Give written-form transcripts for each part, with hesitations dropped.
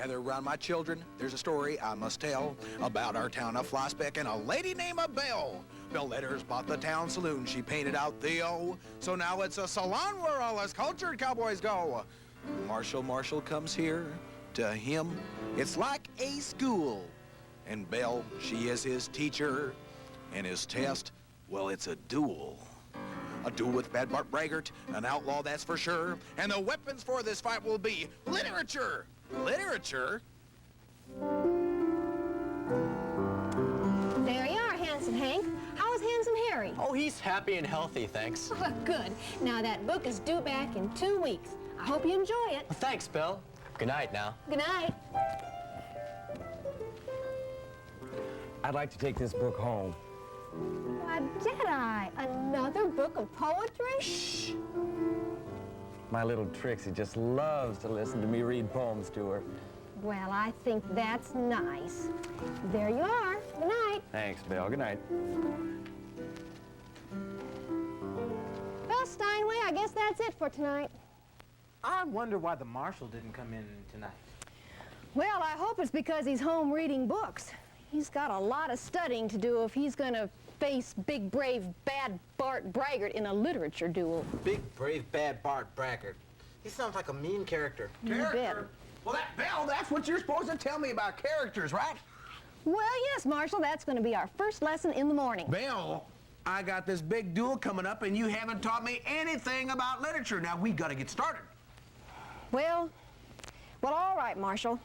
Gather round, my children, there's a story I must tell about our town of Flossbeck and a lady named Belle. Belle Lettres bought the town saloon, she painted out the O. So now it's a salon where all us cultured cowboys go. Marshall comes here. To him, it's like a school. And Belle, she is his teacher. And his test, well, it's a duel. A duel with Bad Bart Braggart, an outlaw, that's for sure. And the weapons for this fight will be literature. Literature? There you are, Handsome Hank. How's Handsome Harry? Oh, he's happy and healthy, thanks. Oh, good. Now, that book is due back in 2 weeks. I hope you enjoy it. Well, thanks, Belle. Good night now. Good night. I'd like to take this book home. Why, did I? Another book of poetry? Shh. My little Trixie just loves to listen to me read poems to her. Well, I think that's nice. There you are. Good night. Thanks, Belle. Good night. Well, Steinway, I guess that's it for tonight. I wonder why the marshal didn't come in tonight. Well, I hope it's because he's home reading books. He's got a lot of studying to do if he's going to face big, brave, bad Bart Braggart in a literature duel. Big, brave, bad Bart Braggart. He sounds like a mean character. You bet. Well, Belle, that's what you're supposed to tell me about characters, right? Well, yes, Marshall, that's going to be our first lesson in the morning. Belle, I got this big duel coming up, and you haven't taught me anything about literature. Now, we got to get started. Well, all right, Marshall.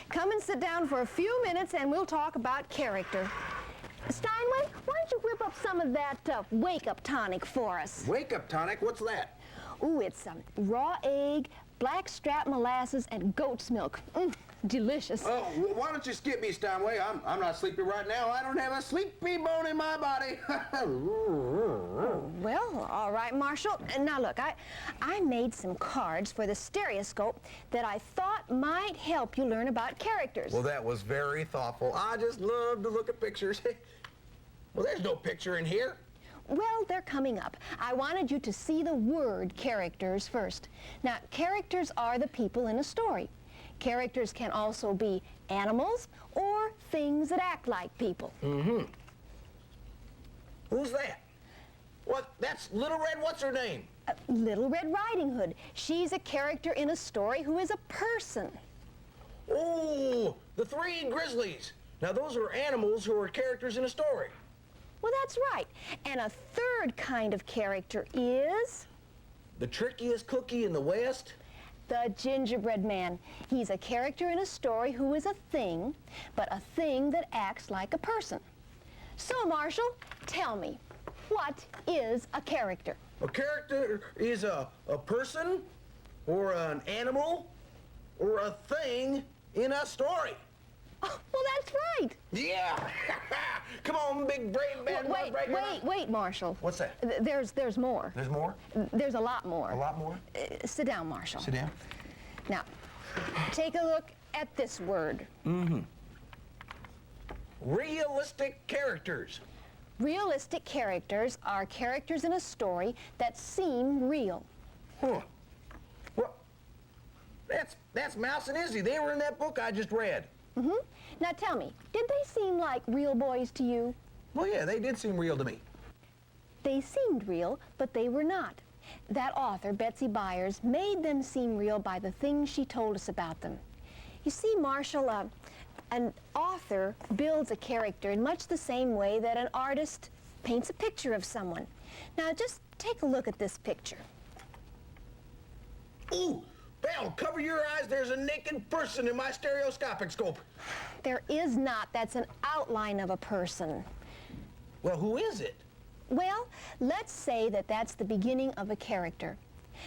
Come and sit down for a few minutes, and we'll talk about character. Steinway, why don't you whip up some of that wake-up tonic for us? Wake-up tonic? What's that? Ooh, it's raw egg, blackstrap molasses, and goat's milk. Delicious. Oh, why don't you skip me, Steinway? I'm not sleepy right now. I don't have a sleepy bone in my body. Well, all right, Marshall. Now, look, I made some cards for the stereoscope that I thought might help you learn about characters. Well, that was very thoughtful. I just love to look at pictures. Well, there's no picture in here. Well, they're coming up. I wanted you to see the word characters first. Now, characters are the people in a story. Characters can also be animals or things that act like people. Mm-hmm. Who's that? What? That's Little Red, what's her name? Little Red Riding Hood. She's a character in a story who is a person. Oh, the Three Grizzlies. Now, those are animals who are characters in a story. Well, that's right. And a third kind of character is... The trickiest cookie in the West? The gingerbread man. He's a character in a story who is a thing, but a thing that acts like a person. So, Marshall, tell me, what is a character? A character is a person, or an animal, or a thing in a story. Oh, well, that's right. Yeah! Come on, big, brave, bad Wait, Marshall. What's that? There's more. There's more? There's a lot more. A lot more? Sit down, Marshall. Sit down. Now, take a look at this word. Mm-hmm. Realistic characters. Realistic characters are characters in a story that seem real. Huh. Well, that's Mouse and Izzy. They were in that book I just read. Mm-hmm. Now tell me, did they seem like real boys to you? Well, yeah, they did seem real to me. They seemed real, but they were not. That author, Betsy Byers, made them seem real by the things she told us about them. You see, Marshall, an author builds a character in much the same way that an artist paints a picture of someone. Now, just take a look at this picture. Ooh! Belle, cover your eyes. There's a naked person in my stereoscopic scope. There is not. That's an outline of a person. Well, who is it? Well, let's say that that's the beginning of a character.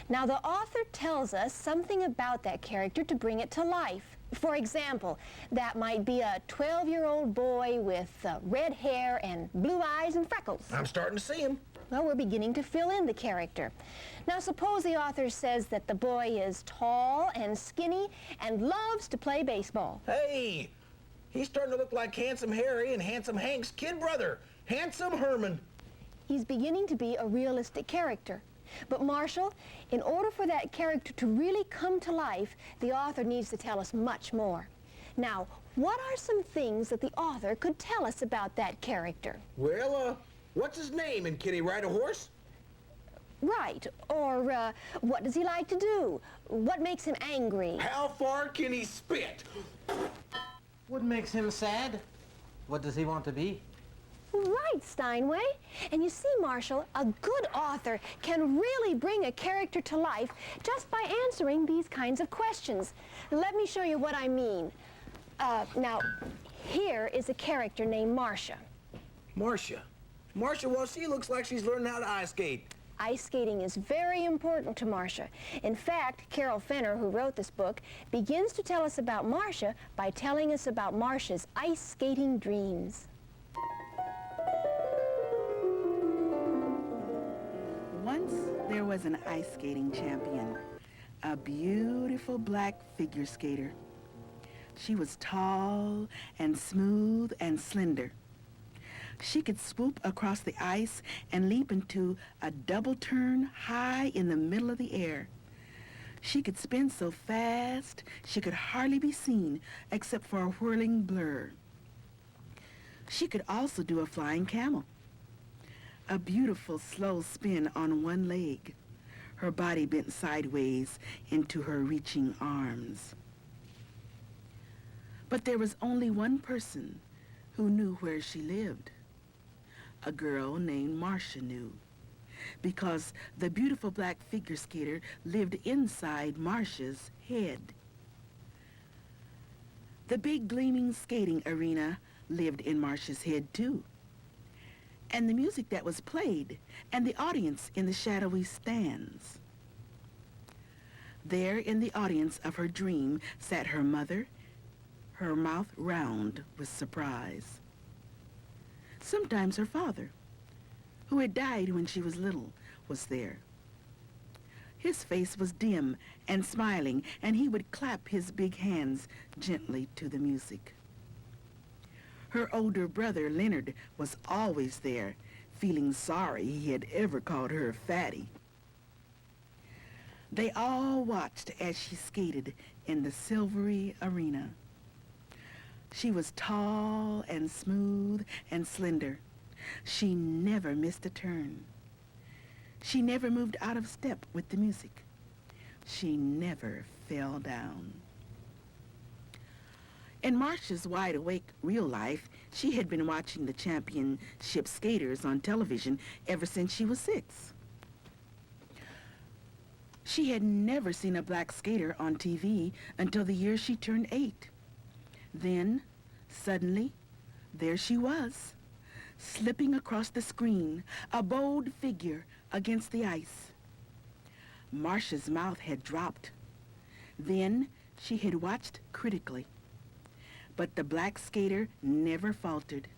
Now, the author tells us something about that character to bring it to life. For example, that might be a 12-year-old boy with red hair and blue eyes and freckles. I'm starting to see him. Well, we're beginning to fill in the character. Now, suppose the author says that the boy is tall and skinny and loves to play baseball. Hey, he's starting to look like Handsome Harry and Handsome Hank's kid brother, Handsome Herman. He's beginning to be a realistic character. But Marshall, in order for that character to really come to life, the author needs to tell us much more. Now, what are some things that the author could tell us about that character? Well, what's his name? And can he ride a horse? Right. Or, what does he like to do? What makes him angry? How far can he spit? What makes him sad? What does he want to be? Right, Steinway. And you see, Marshall, a good author can really bring a character to life just by answering these kinds of questions. Let me show you what I mean. Now, here is a character named Marcia. Marcia. Marcia, well, she looks like she's learning how to ice skate. Ice skating is very important to Marcia. In fact, Carol Fenner, who wrote this book, begins to tell us about Marcia by telling us about Marcia's ice skating dreams. Once there was an ice skating champion, a beautiful black figure skater. She was tall and smooth and slender. She could swoop across the ice and leap into a double turn high in the middle of the air. She could spin so fast she could hardly be seen except for a whirling blur. She could also do a flying camel, a beautiful slow spin on one leg, her body bent sideways into her reaching arms. But there was only one person who knew where she lived. A girl named Marcia knew, because the beautiful black figure skater lived inside Marcia's head. The big gleaming skating arena lived in Marcia's head too, and the music that was played, and the audience in the shadowy stands. There in the audience of her dream sat her mother, her mouth round with surprise. Sometimes her father, who had died when she was little, was there. His face was dim and smiling, and he would clap his big hands gently to the music. Her older brother, Leonard, was always there, feeling sorry he had ever called her fatty. They all watched as she skated in the silvery arena. She was tall and smooth and slender. She never missed a turn. She never moved out of step with the music. She never fell down. In Marcia's wide-awake real life, she had been watching the championship skaters on television ever since she was 6. She had never seen a black skater on TV until the year she turned 8. Then, suddenly, there she was, slipping across the screen, a bold figure against the ice. Marcia's mouth had dropped. Then she had watched critically. But the black skater never faltered.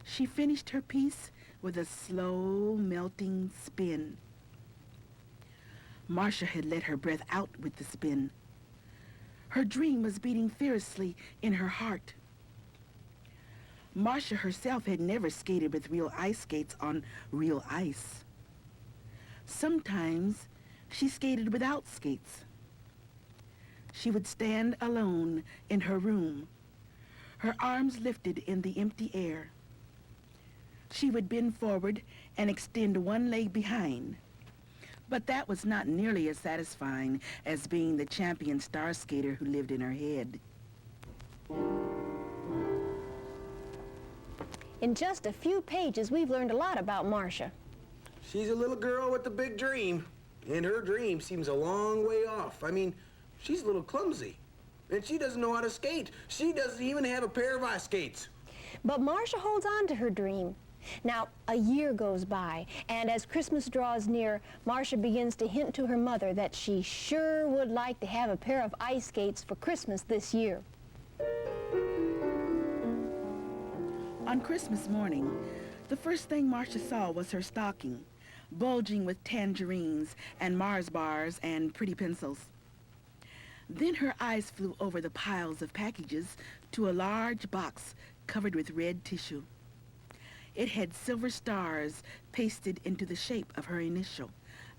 She finished her piece with a slow, melting spin. Marcia had let her breath out with the spin. Her dream was beating fiercely in her heart. Marcia herself had never skated with real ice skates on real ice. Sometimes she skated without skates. She would stand alone in her room, her arms lifted in the empty air. She would bend forward and extend one leg behind. But that was not nearly as satisfying as being the champion star skater who lived in her head. In just a few pages, we've learned a lot about Marcia. She's a little girl with a big dream, and her dream seems a long way off. I mean, she's a little clumsy, and she doesn't know how to skate. She doesn't even have a pair of ice skates. But Marcia holds on to her dream. Now, a year goes by, and as Christmas draws near, Marcia begins to hint to her mother that she sure would like to have a pair of ice skates for Christmas this year. On Christmas morning, the first thing Marcia saw was her stocking, bulging with tangerines and Mars bars and pretty pencils. Then her eyes flew over the piles of packages to a large box covered with red tissue. It had silver stars pasted into the shape of her initial,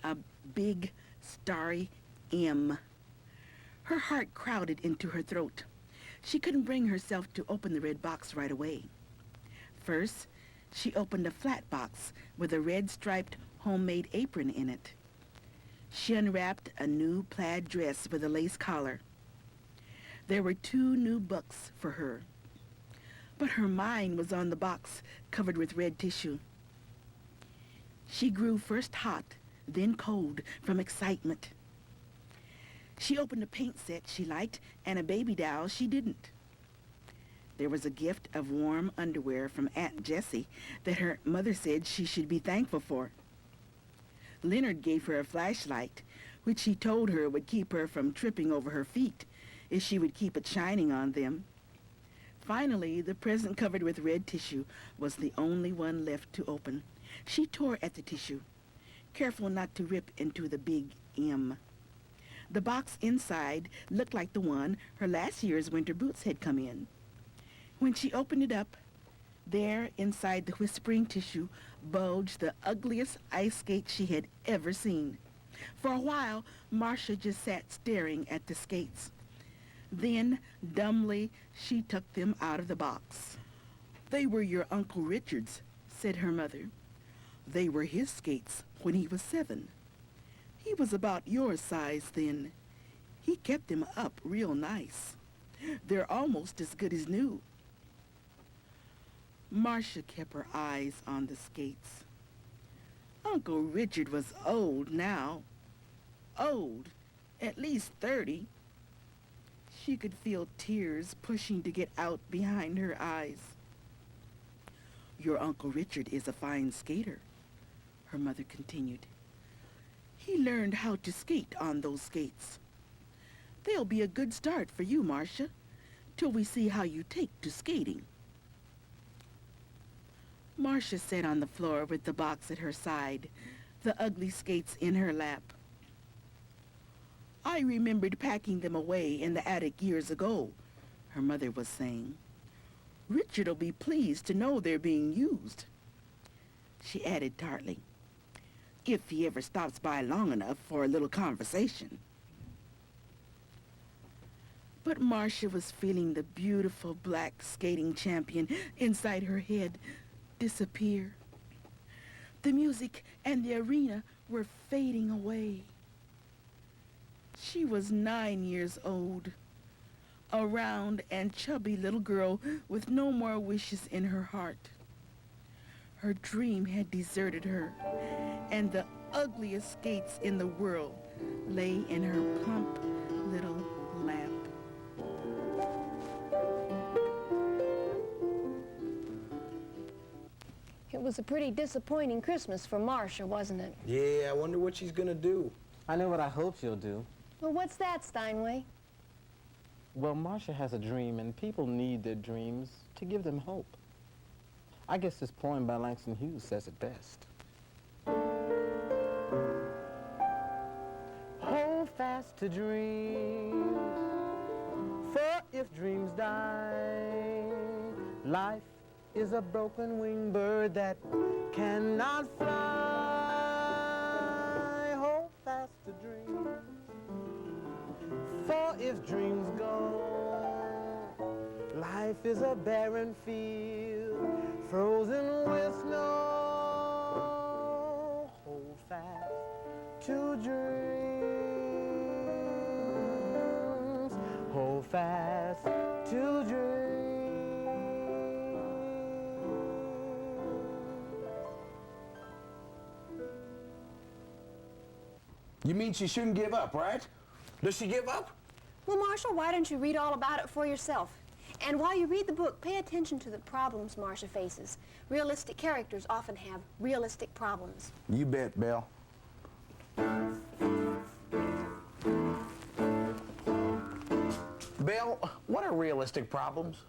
a big, starry M. Her heart crowded into her throat. She couldn't bring herself to open the red box right away. First, she opened a flat box with a red striped homemade apron in it. She unwrapped a new plaid dress with a lace collar. There were 2 new books for her, but her mind was on the box covered with red tissue. She grew first hot, then cold from excitement. She opened a paint set she liked and a baby doll she didn't. There was a gift of warm underwear from Aunt Jessie that her mother said she should be thankful for. Leonard gave her a flashlight, which he told her would keep her from tripping over her feet if she would keep it shining on them. Finally, the present covered with red tissue was the only one left to open. She tore at the tissue, careful not to rip into the big M. The box inside looked like the one her last year's winter boots had come in. When she opened it up, there inside the whispering tissue bulged the ugliest ice skate she had ever seen. For a while, Marcia just sat staring at the skates. Then, dumbly, she took them out of the box. "They were your Uncle Richard's," said her mother. "They were his skates when he was 7. He was about your size then. He kept them up real nice. They're almost as good as new." Marcia kept her eyes on the skates. Uncle Richard was old now. Old, at least 30. She could feel tears pushing to get out behind her eyes. "Your Uncle Richard is a fine skater," her mother continued. "He learned how to skate on those skates. They'll be a good start for you, Marcia, till we see how you take to skating." Marcia sat on the floor with the box at her side, the ugly skates in her lap. "I remembered packing them away in the attic years ago," her mother was saying. "Richard'll be pleased to know they're being used." She added tartly, "if he ever stops by long enough for a little conversation." But Marcia was feeling the beautiful black skating champion inside her head disappear. The music and the arena were fading away. She was 9 years old, a round and chubby little girl with no more wishes in her heart. Her dream had deserted her, and the ugliest skates in the world lay in her plump little lap. It was a pretty disappointing Christmas for Marcia, wasn't it? Yeah, I wonder what she's gonna do. I know what I hope she'll do. Well, what's that, Steinway? Well, Marcia has a dream, and people need their dreams to give them hope. I guess this poem by Langston Hughes says it best. Hold fast to dreams, for if dreams die, life is a broken winged bird that cannot fly. Hold fast to dreams, for if dreams go, life is a barren field frozen with snow. Hold fast to dreams, hold fast to dreams. You mean she shouldn't give up, right? Does she give up? Well, Marshall, why don't you read all about it for yourself? And while you read the book, pay attention to the problems Marcia faces. Realistic characters often have realistic problems. You bet, Belle. Belle, what are realistic problems?